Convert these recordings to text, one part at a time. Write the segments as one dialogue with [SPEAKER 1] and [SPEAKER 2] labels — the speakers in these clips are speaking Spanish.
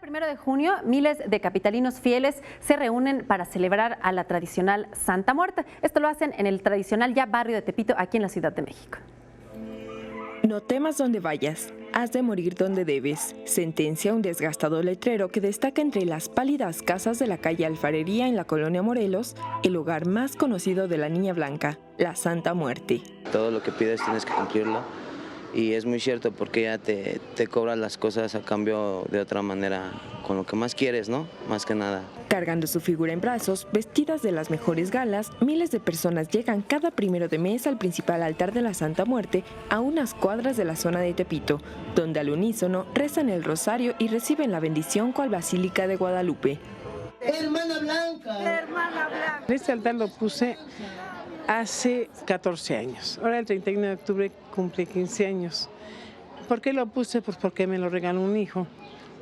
[SPEAKER 1] 1 de junio, miles de capitalinos fieles se reúnen para celebrar a la tradicional Santa Muerte. Esto lo hacen en el tradicional ya barrio de Tepito, aquí en la Ciudad de México.
[SPEAKER 2] No temas donde vayas, has de morir donde debes, sentencia un desgastado letrero que destaca entre las pálidas casas de la calle Alfarería en la colonia Morelos, el lugar más conocido de la Niña Blanca, la Santa Muerte.
[SPEAKER 3] Todo lo que pides tienes que cumplirlo. Y es muy cierto porque ya te cobran las cosas a cambio de otra manera, con lo que más quieres, ¿no? Más que nada.
[SPEAKER 2] Cargando su figura en brazos, vestidas de las mejores galas, miles de personas llegan cada 1 de mes al principal altar de la Santa Muerte a unas cuadras de la zona de Tepito, donde al unísono rezan el rosario y reciben la bendición cual Basílica de Guadalupe.
[SPEAKER 4] Hermana Blanca.
[SPEAKER 5] Hermana Blanca. Este altar lo puse hace 14 años. Ahora el 31 de octubre cumple 15 años. ¿Por qué lo puse? Pues porque me lo regaló un hijo.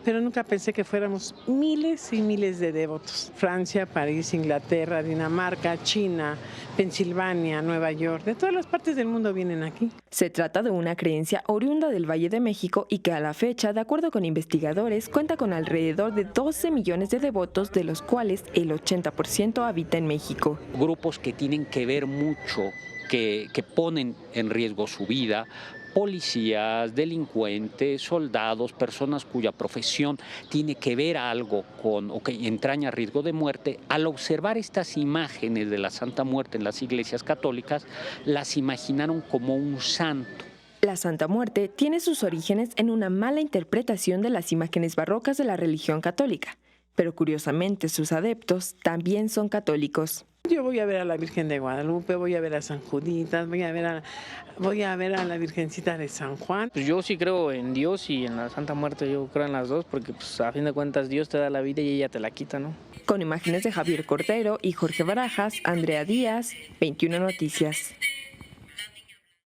[SPEAKER 5] Pero nunca pensé que fuéramos miles y miles de devotos. Francia, París, Inglaterra, Dinamarca, China, Pensilvania, Nueva York, de todas las partes del mundo vienen aquí.
[SPEAKER 2] Se trata de una creencia oriunda del Valle de México y que a la fecha, de acuerdo con investigadores, cuenta con alrededor de 12 millones de devotos, de los cuales el 80% habita en México.
[SPEAKER 6] Grupos que tienen que ver mucho, que ponen en riesgo su vida, policías, delincuentes, soldados, personas cuya profesión tiene que ver algo con o que entraña riesgo de muerte. Al observar estas imágenes de la Santa Muerte en las iglesias católicas, las imaginaron como un santo.
[SPEAKER 2] La Santa Muerte tiene sus orígenes en una mala interpretación de las imágenes barrocas de la religión católica, pero curiosamente sus adeptos también son católicos.
[SPEAKER 5] Yo voy a ver a la Virgen de Guadalupe, voy a ver a San Juditas, voy a ver a la Virgencita de San Juan.
[SPEAKER 7] Pues yo sí creo en Dios y en la Santa Muerte, yo creo en las dos, porque pues, a fin de cuentas Dios te da la vida y ella te la quita, ¿no?
[SPEAKER 2] Con imágenes de Javier Cordero y Jorge Barajas, Andrea Díaz, 21 Noticias.